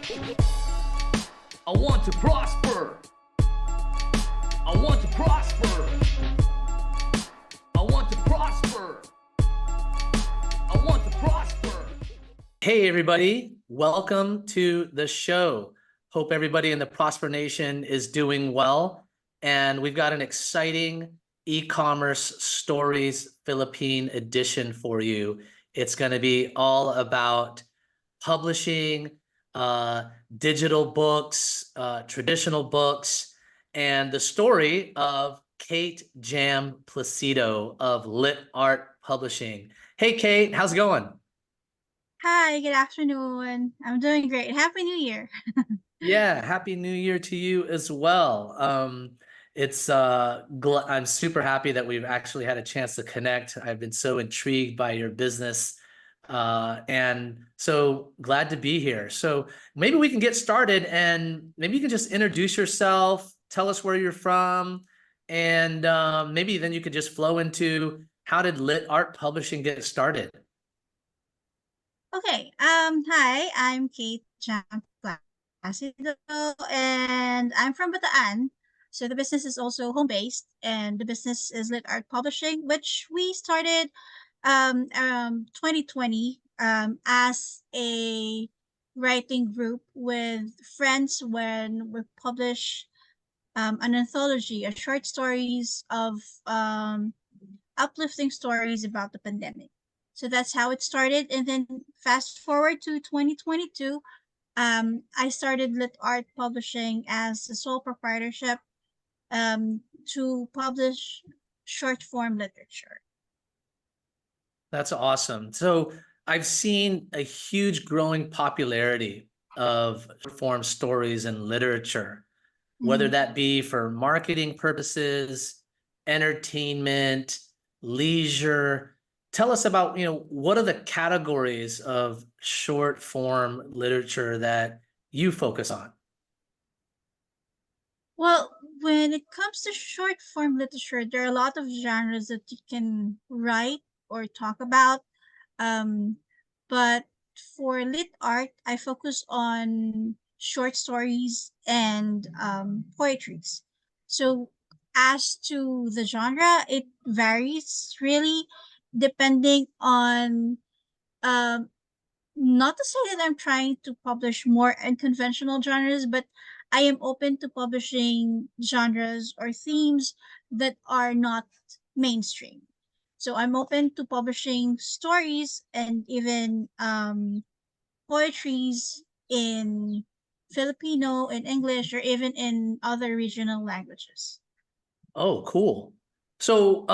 I want to prosper. I want to prosper. I want to prosper. I want to prosper. Hey, everybody. Welcome to the show. Hope everybody in the Prosper Nation is doing well. And we've got an exciting e-commerce stories Philippine edition for you. It's going to be all about publishing, digital books, traditional books, and the story of Kate Jam Placido of LitArt Publishing. Hey, Kate, how's it going? Hi, good afternoon. I'm doing great. Happy New Year. Yeah, happy New Year to you as well. I'm super happy that we've actually had a chance to connect. I've been so intrigued by your business, and so glad to be here. So maybe we can get started, and maybe you can just introduce yourself, tell us where you're from, and maybe then you could just flow into how did Lit Art Publishing get started? Okay. Hi, I'm Kate Jam Placido, and I'm from Bataan. So the business is also home-based, and the business is Lit Art Publishing, which we started 2020 as a writing group with friends when we publish an anthology, a short stories of uplifting stories about the pandemic. So that's how it started. And then fast forward to 2022, I started Lit Art Publishing as a sole proprietorship to publish short form literature. That's awesome. So I've seen a huge growing popularity of form stories and literature, whether Mhm. that be for marketing purposes, entertainment, leisure. Tell us about, what are the categories of short form literature that you focus on? Well, when it comes to short form literature, there are a lot of genres that you can write or talk about. Um, but for lit art, I focus on short stories and poetries. So as to the genre, it varies really depending on um, not to say that I'm trying to publish more unconventional genres, but I am open to publishing genres or themes that are not mainstream. So I'm open to publishing stories and even poetries in Filipino, in English, or even in other regional languages. Oh, cool. So,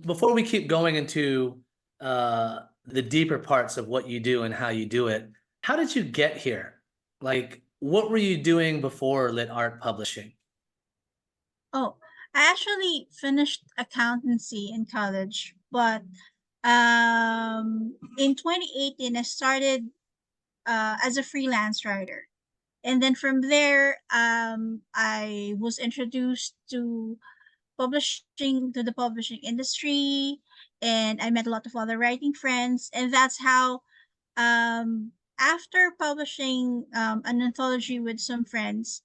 before we keep going into the deeper parts of what you do and how you do it, how did you get here? Like, what were you doing before Lit Art Publishing? Oh, I actually finished accountancy in college, but in 2018 I started as a freelance writer. And then from there, I was introduced to the publishing industry, and I met a lot of other writing friends, and that's how after publishing an anthology with some friends,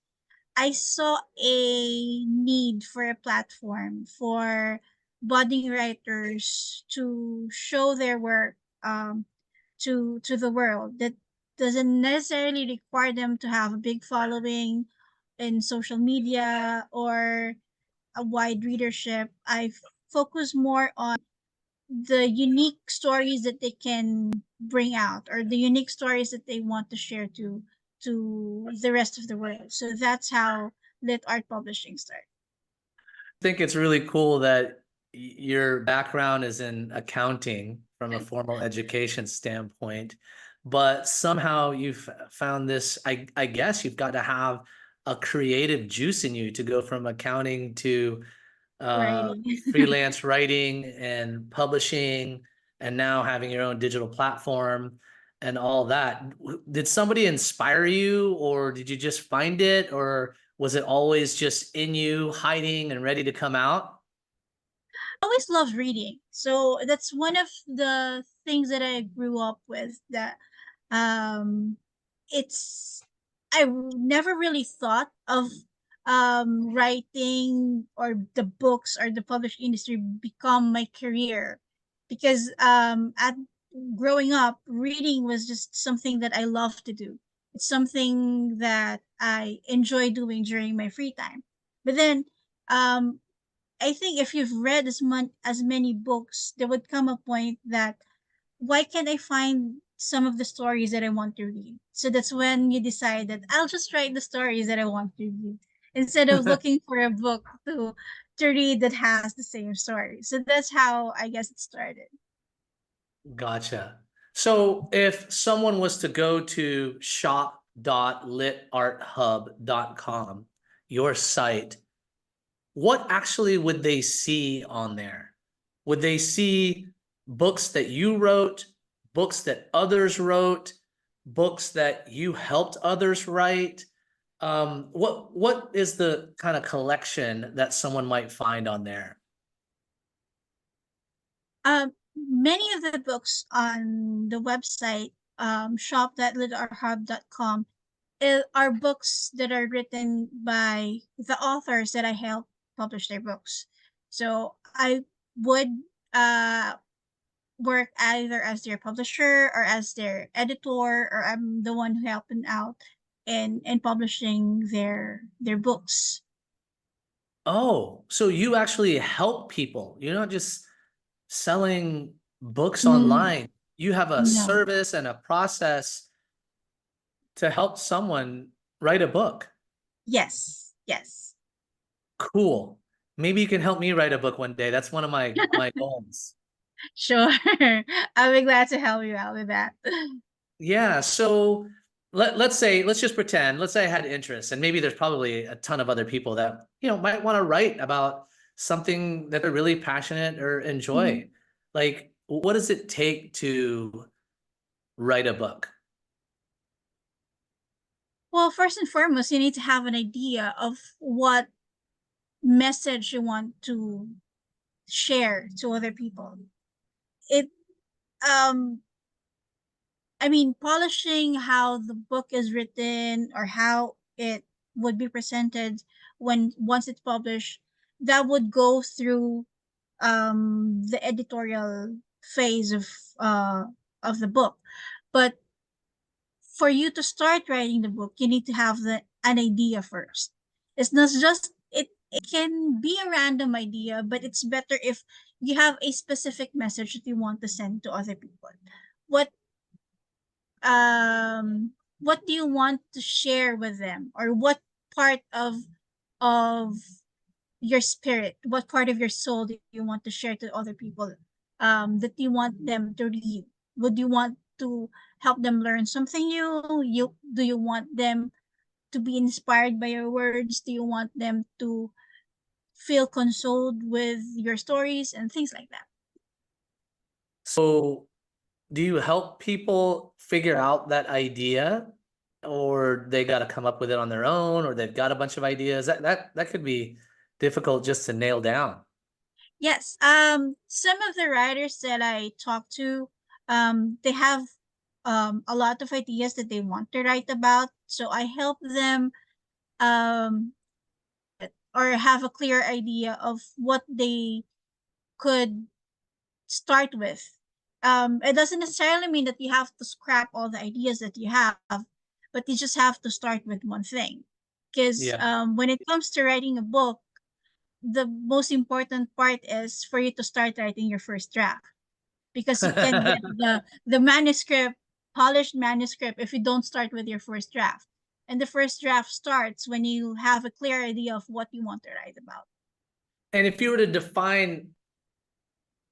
I saw a need for a platform for budding writers to show their work to the world that doesn't necessarily require them to have a big following in social media or a wide readership. I focus more on the unique stories that they can bring out or the unique stories that they want to share to the rest of the world. So that's how Lit Art Publishing started. I think it's really cool that your background is in accounting from a formal education standpoint, but somehow you've found this, I guess you've got to have a creative juice in you to go from accounting to uh, Writing. freelance writing and publishing, and now having your own digital platform and all that. Did somebody inspire you, or did you just find it, or was it always just in you, hiding and ready to come out? Always loved reading. So that's one of the things that I grew up with that um it's never really thought of writing or the books or the publishing industry become my career, because at growing up, reading was just something that I love to do. It's something that I enjoy doing during my free time. But then um I think if you've read as many books, there would come a point that why can't I find some of the stories that I want to read? So that's when you decide that I'll just write the stories that I want to read instead of looking for a book to read that has the same story. So that's how I guess it started. Gotcha. So if someone was to go to shop.litarthub.com, your site, what actually would they see on there? Would they see books that you wrote, books that others wrote, books that you helped others write? What is the kind of collection that someone might find on there? Many of the books on the website shop.litarhub.com are books that are written by the authors that I help publish their books. So I would work either as their publisher or as their editor, or I'm the one who helping out in publishing their books. Oh, so you actually help people. You're not just selling books Mm, online. You have a no. service and a process to help someone write a book. Yes. Yes. Cool. Maybe you can help me write a book one day. That's one of my goals. Sure. I'll be glad to help you out with that. Yeah, so let's just pretend, let's say I had interest, and maybe there's probably a ton of other people that, might want to write about something that they're really passionate or enjoy. Mhm. Like, what does it take to write a book? Well, first and foremost, you need to have an idea of what message you want to share to other people. It um I mean, polishing how the book is written or how it would be presented when once it's published, that would go through the editorial phase of the book. But for you to start writing the book, you need to have an idea first. It's not just it can be a random idea, but it's better if you have a specific message that you want to send to other people. What what do you want to share with them, or what part of your spirit, what part of your soul do you want to share to other people, that you want them to read? Would you want to help them learn something new? You want them to be inspired by your words? Do you want them to feel consoled with your stories and things like that? So, do you help people figure out that idea, or they got to come up with it on their own, or they've got a bunch of ideas? That could be difficult just to nail down. Yes. Some of the writers that I talk to, they have a lot of ideas that they want to write about. So I help them um or have a clear idea of what they could start with. It doesn't necessarily mean that you have to scrap all the ideas that you have, but you just have to start with one thing. Because Yeah. when it comes to writing a book, the most important part is for you to start writing your first draft, because you can get the manuscript, polished manuscript, if you don't start with your first draft. And the first draft starts when you have a clear idea of what you want to write about. And if you were to define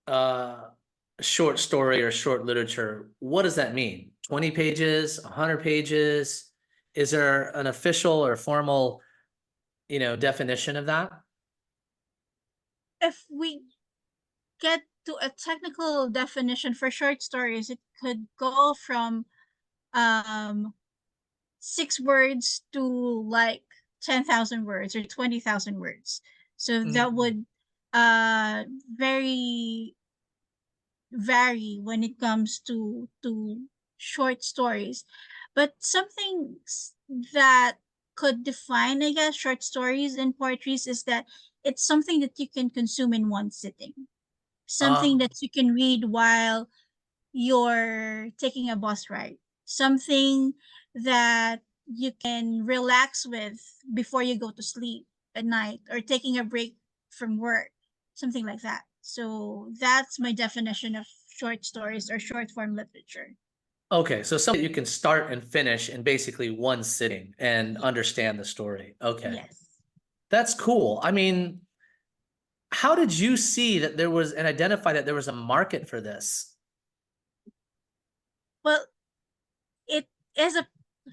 uh short story or short literature, what does that mean? 20 pages, 100 pages? Is there an official or formal, definition of that? If we get to a technical definition for short stories, it could go from um 6 words to like 10,000 words or 20,000 words. So that Mhm. would very vary when it comes to short stories. But something that could define, I guess, short stories and poetries is that it's something that you can consume in one sitting, something Um, that you can read while you're taking a bus ride, something that you can relax with before you go to sleep at night or taking a break from work, something like that. So that's my definition of short stories or short form literature. okay, so something you can start and finish in basically one sitting and Ye- understand the story. Okay, Yes. that's cool. I mean, how did you see that there was and identify that there was a market for this? Well, it is a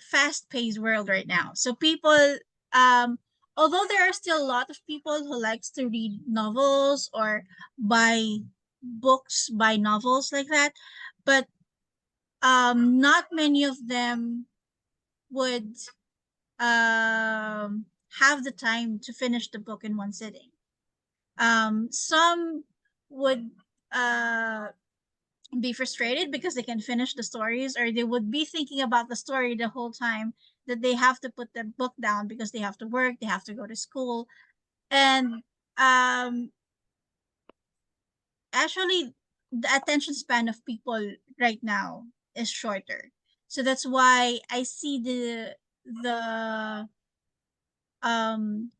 fast-paced world right now. So people, um, although there are still a lot of people who likes to read novels or buy books, buy novels like that, but not many of them would have the time to finish the book in one sitting. Some would uh be frustrated because they can finish the stories, or they would be thinking about the story the whole time that they have to put the book down because they have to work, they have to go to school. And um actually the attention span of people right now is shorter. So that's why I see the um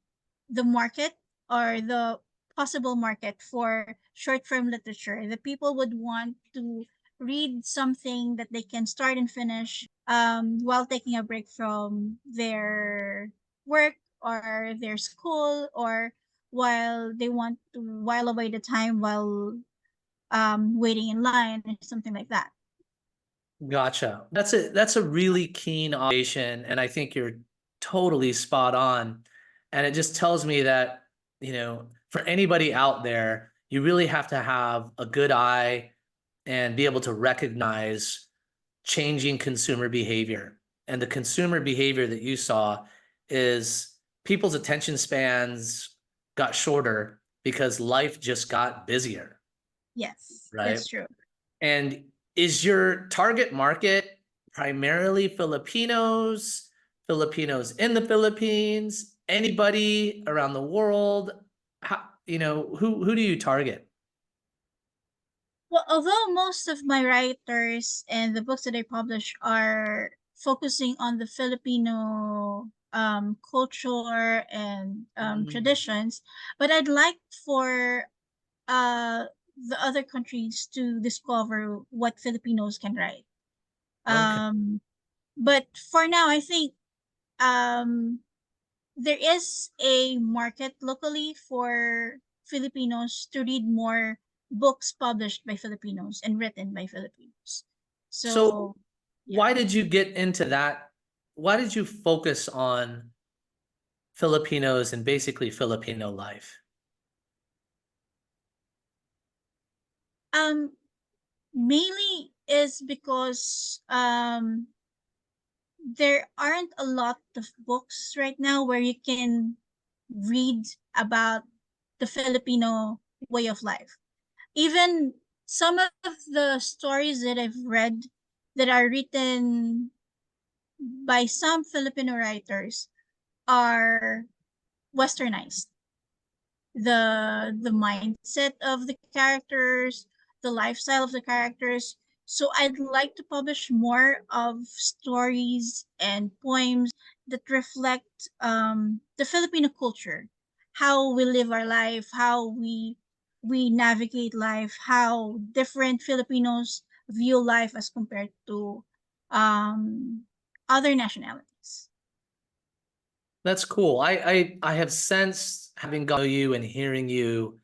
the market, or the possible market for short form literature. The people would want to read something that they can start and finish while taking a break from their work or their school, or while they want to while away the time while waiting in line or something like that. Gotcha. That's a really keen observation, and I think you're totally spot on. And it just tells me that, for anybody out there, you really have to have a good eye and be able to recognize changing consumer behavior. And the consumer behavior that you saw is people's attention spans got shorter because life just got busier, Yes, right? that's true. And is your target market primarily Filipinos, Filipinos in the Philippines, anybody around the world? How, who do you target? Well, although most of my writers and the books that I publish are focusing on the Filipino culture and Mm, traditions, but I'd like for uh, the other countries to discover what Filipinos can write. okay. Um, but for now, I think um, there is a market locally for Filipinos to read more books published by Filipinos and written by Filipinos. So So, yeah. why did you get into that? Why did you focus on Filipinos and basically Filipino life? Um, Mainly is because there aren't a lot of books right now where you can read about the Filipino way of life. Even some of the stories that I've read that are written by some Filipino writers are westernized. The mindset of the characters, the lifestyle of the characters. So I'd like to publish more of stories and poems that reflect the Filipino culture, how we live our life, how we navigate life, how different Filipinos view life as compared to um, other nationalities. That's cool. I have sensed, having gone to you and hearing you,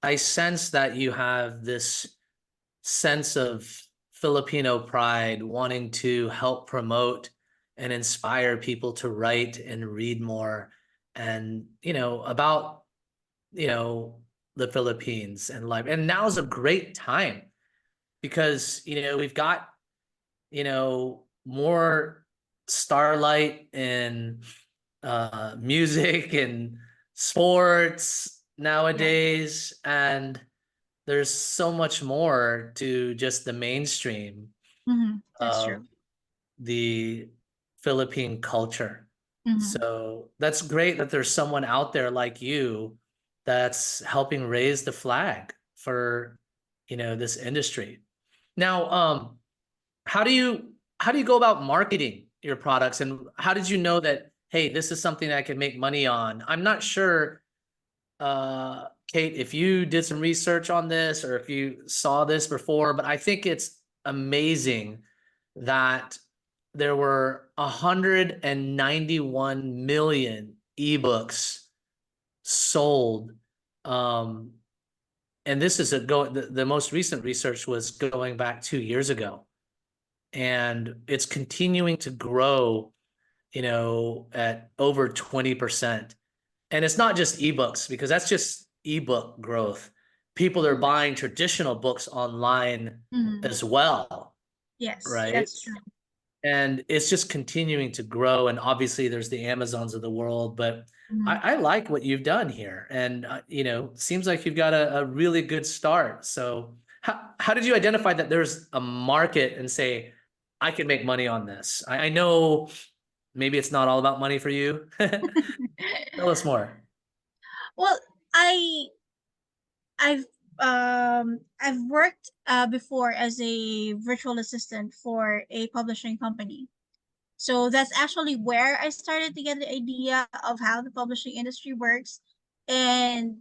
I sense that you have this sense of Filipino pride, wanting to help promote and inspire people to write and read more and, about, you know, the Philippines and life. And now's a great time because, we've got, more starlight and music and sports Yeah. nowadays, and there's so much more to just the mainstream Hmm. That's of true. the Philippine culture. Mhm. So that's great that there's someone out there like you that's helping raise the flag for, this industry. Now, how do you go about marketing your products, and how did you know that, hey, this is something I can make money on? I'm not sure, Kate, if you did some research on this or if you saw this before, but I think it's amazing that there were 191 million ebooks sold. And this is the most recent research was going back 2 years ago. And it's continuing to grow, at over 20%. And it's not just ebooks, because that's just ebook growth. People are buying traditional books online Mhm. as well, Yes, right? that's true. And it's just continuing to grow. And obviously, there's the Amazons of the world, but Mhm. I like what you've done here. And, seems like you've got a really good start. So, how did you identify that there's a market and say, I can make money on this? I know maybe it's not all about money for you. Tell us more. Well, I I've I've worked before as a virtual assistant for a publishing company. So that's actually where I started to get the idea of how the publishing industry works, and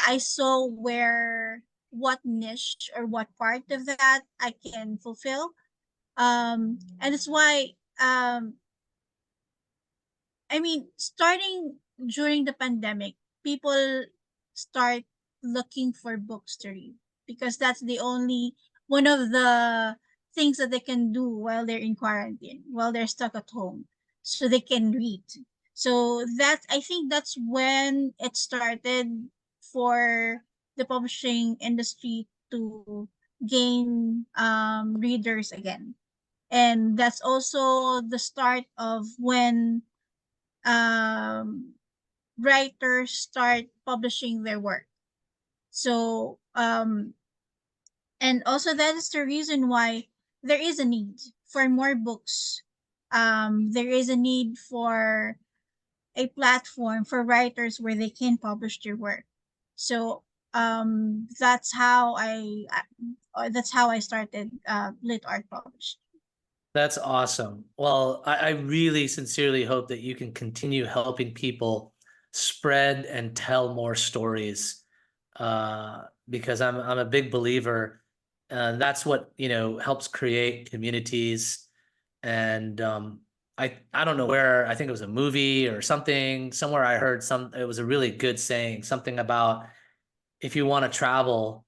I saw what niche or what part of that I can fulfill. And it's why I mean, starting during the pandemic, people start looking for books to read because that's the only one of the things that they can do while they're in quarantine, while they're stuck at home. So they can read. So that I think that's when it started for the publishing industry to gain readers again. And that's also the start of when um, writers start publishing their work. So, and also that is the reason why there is a need for more books. There is a need for a platform for writers where they can publish their work. So, that's how I started Lit Art Publishing. That's awesome. Well, I really sincerely hope that you can continue helping people spread and tell more stories. Because I'm a big believer. That's what, helps create communities. And I don't know where, I think it was a movie or something, somewhere I heard it was a really good saying, something about if you want to travel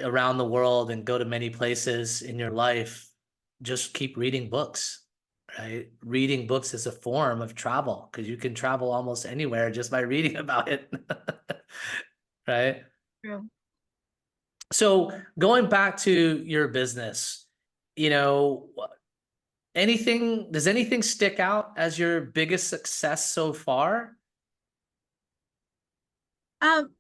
around the world and go to many places in your life, just keep reading books, right? Reading books is a form of travel because you can travel almost anywhere just by reading about it, right? True. So going back to your business, you know, does anything stick out as your biggest success so far? Um,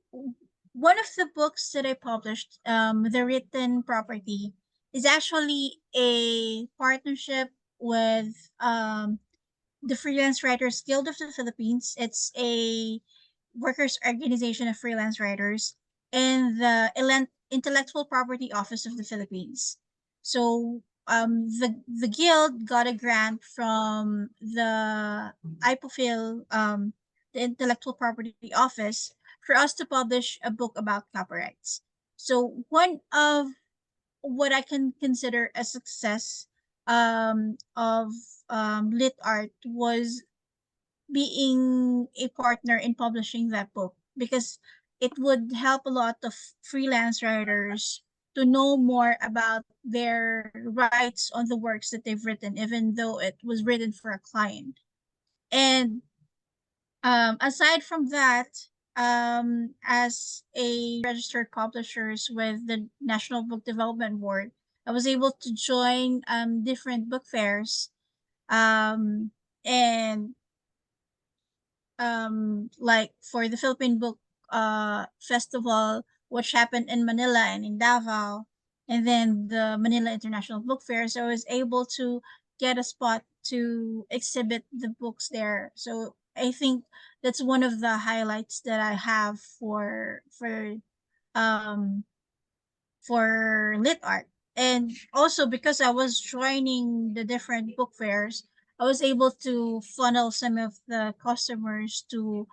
One of the books that I published, The Written Property, is actually a partnership with the Freelance Writers Guild of the Philippines. It's a workers' organization of freelance writers and the Intellectual Property Office of the Philippines. So the guild got a grant from the IPOFIL, the Intellectual Property Office, for us to publish a book about copyrights. So one of what I can consider a success of Lit Art was being a partner in publishing that book because it would help a lot of freelance writers to know more about their rights on the works that they've written, even though it was written for a client. And aside from that, as a registered publishers with the National Book Development Board, I was able to join different book fairs, and like for the Philippine Book Festival, which happened in Manila and in Davao, and then the Manila International Book Fair. So I was able to get a spot to exhibit the books there. So I think that's one of the highlights that I have um for lit art. And also because I was joining the different book fairs, I was able to funnel some of the customers to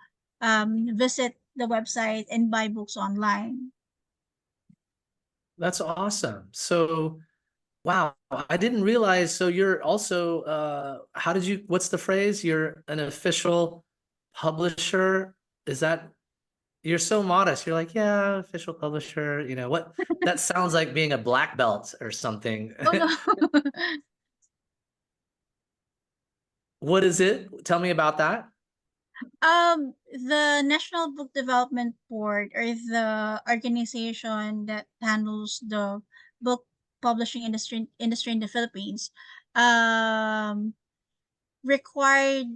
visit the website and buy books online. That's awesome. So, wow, I didn't realize. So you're also, how did you, what's the phrase? You're an official publisher. Is that, you're so modest. You're like, yeah, official publisher. You know what? That sounds like being a black belt or something. Oh no. What is it? Tell me about that. The National Book Development Board, or the organization that handles the book publishing industry in the Philippines, um, required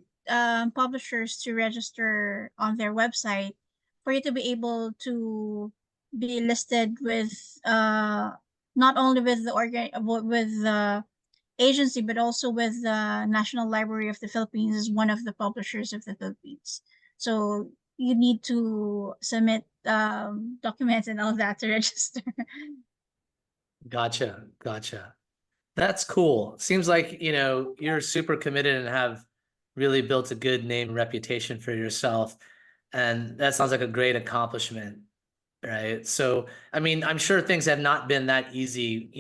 publishers to register on their website for you to be able to be listed with not only with with the agency, but also with the National Library of the Philippines as one of the publishers of the Philippines. So you need to submit documents and all that to register. Gotcha. Gotcha. That's cool. Seems like, you're super committed and have really built a good name and reputation for yourself. And that sounds like a great accomplishment, right? So, I mean, I'm sure things have not been that easy.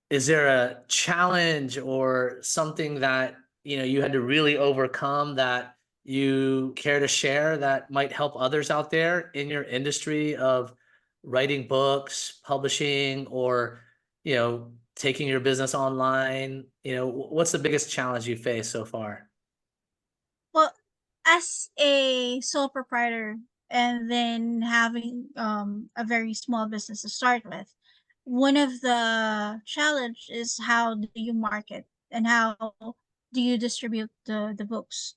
Is there a challenge or something that, you had to really overcome that you care to share that might help others out there in your industry of writing books, publishing, or, taking your business online? What's the biggest challenge you face so far? Well, as a sole proprietor and then having a very small business to start with, one of the challenge is how do you market and how do you distribute the books.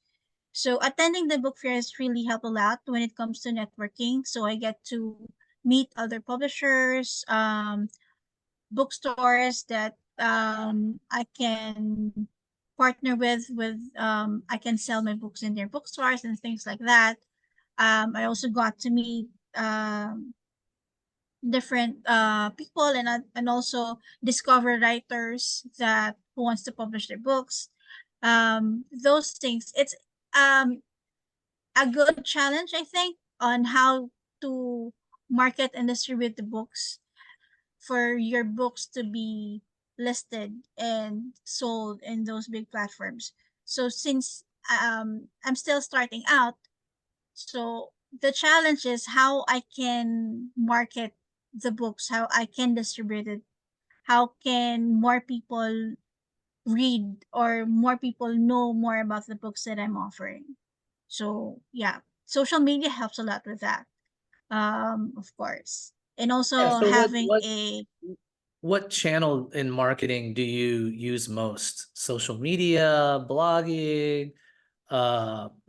So attending the book fairs really help a lot when it comes to networking. So I get to meet other publishers, bookstores that I can partner with. I can sell my books in their bookstores and things like that. I also got to meet different people and also discover writers that who wants to publish their books. Those things. It's um a good challenge, I think, on how to market and distribute the books for your books to be listed and sold in those big platforms. So since I'm still starting out, so the challenge is how I can market the books, how I can distribute it, how can more people read or more people know more about the books that I'm offering. So yeah, social media helps a lot with that. Of course. And Yeah. also So what having what a what channel in marketing do you use most? Social media, blogging,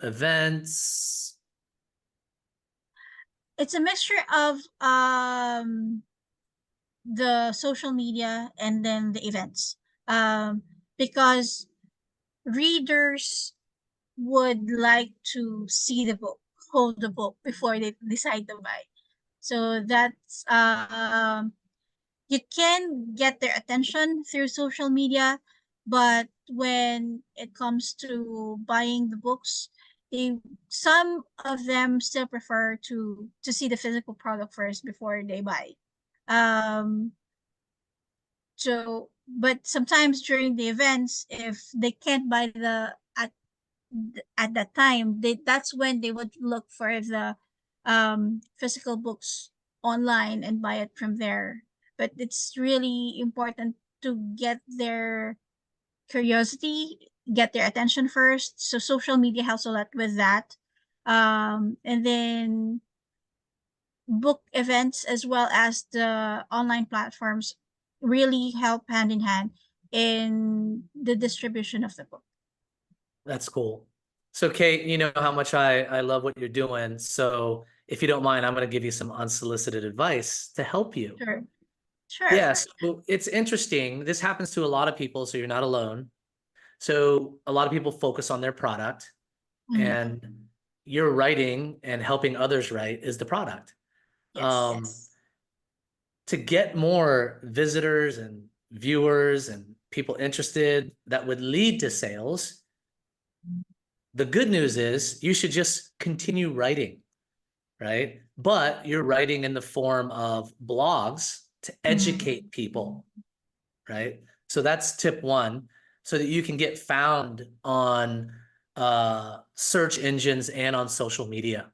events? it's a mixture of the social media and then the events. Because readers would like to see the book, hold the book before they decide to buy. So that's you can get their attention through social media, but when it comes to buying the books, they some of them still prefer to see the physical product first before they buy. Um, but sometimes during the events, if they can't buy the at that time, that's when they would look for the physical books online and buy it from there. But it's really important to get their curiosity, get their attention first. So social media helps a lot with that. And then book events as well as the online platforms really help hand in hand in the distribution of the book. That's cool. So Kate, you know how much I love what you're doing. So if you don't mind, I'm going to give you some unsolicited advice to help you. Sure. Sure. Yes, so it's interesting. This happens to a lot of people, so you're not alone. So a lot of people focus on their product, Mhm. and your writing and helping others write is the product. Yes. To get more visitors and viewers and people interested that would lead to sales, the good news is you should just continue writing, right? But you're writing in the form of blogs to educate people, right? So that's tip one, so that you can get found on search engines and on social media,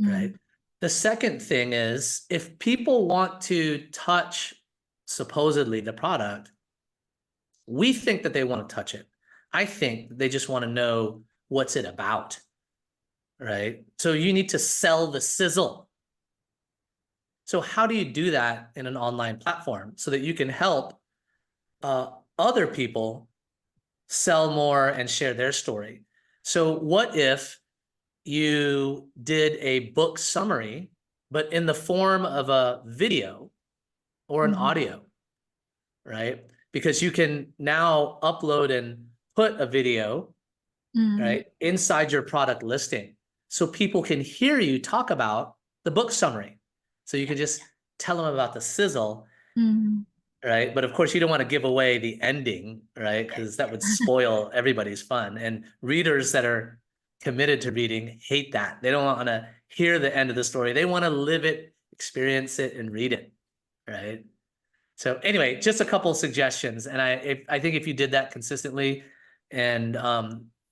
right? The second thing is, if people want to touch supposedly the product, we think that they want to touch it. I think they just want to know what's it about, right? So you need to sell the sizzle. So how do you do that in an online platform so that you can help other people sell more and share their story? So what if you did a book summary, but in the form of a video or an audio, right? Because you can now upload and put a video, right, inside your product listing, so people can hear you talk about the book summary. So you can just tell them about the sizzle, right? But of course, you don't want to give away the ending, right? Because that would spoil everybody's fun. And readers that are committed to reading hate that. They don't want to hear the end of the story. They want to live it, experience it, and read it, right? So anyway, just a couple of suggestions. And I think if you did that consistently, and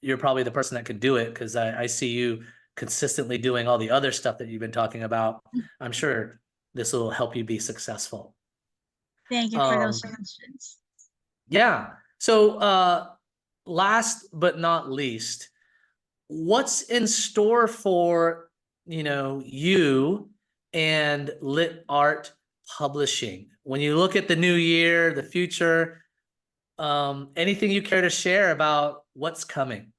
you're probably the person that could do it, because I see you consistently doing all the other stuff that you've been talking about. I'm sure this will help you be successful. Thank you for those suggestions. Yeah. So last but not least, what's in store for, you and LitArt Publishing? When you look at the new year, the future, anything you care to share about what's coming?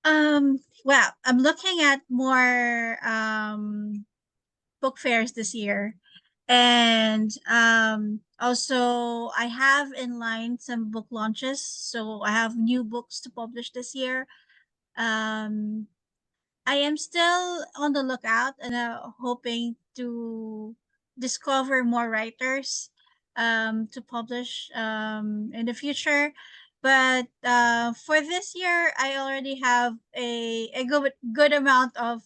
Well, I'm looking at more book fairs this year. And also I have in line some book launches. So I have new books to publish this year. Um I am still on the lookout and hoping to discover more writers to publish in the future. But for this year, I already have a good amount of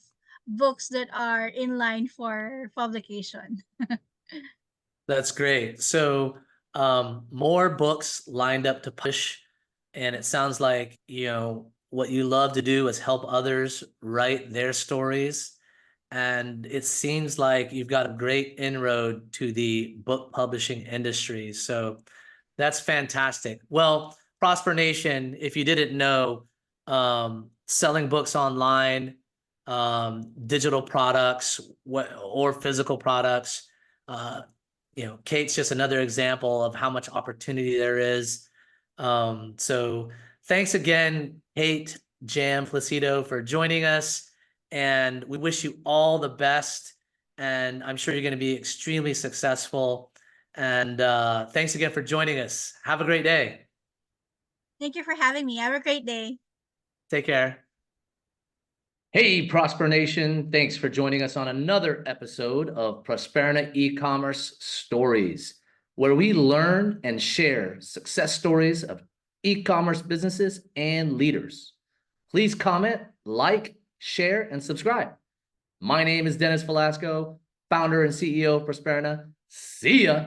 books that are in line for publication. That's great. So more books lined up to push, and it sounds like, what you love to do is help others write their stories. And it seems like you've got a great inroad to the book publishing industry. So that's fantastic. Well, Prosper Nation, if you didn't know, selling books online, digital products, or physical products, Kate's just another example of how much opportunity there is. So thanks again, Kate, Jam, Placido, for joining us. And we wish you all the best. And I'm sure you're going to be extremely successful. And thanks again for joining us. Have a great day. Thank you for having me. Have a great day. Take care. Hey, Prosper Nation. Thanks for joining us on another episode of Prosperna eCommerce Stories, where we learn and share success stories of e-commerce businesses and leaders. Please comment, like, share, and subscribe. My name is Dennis Velasco, founder and CEO of Prosperna. See ya.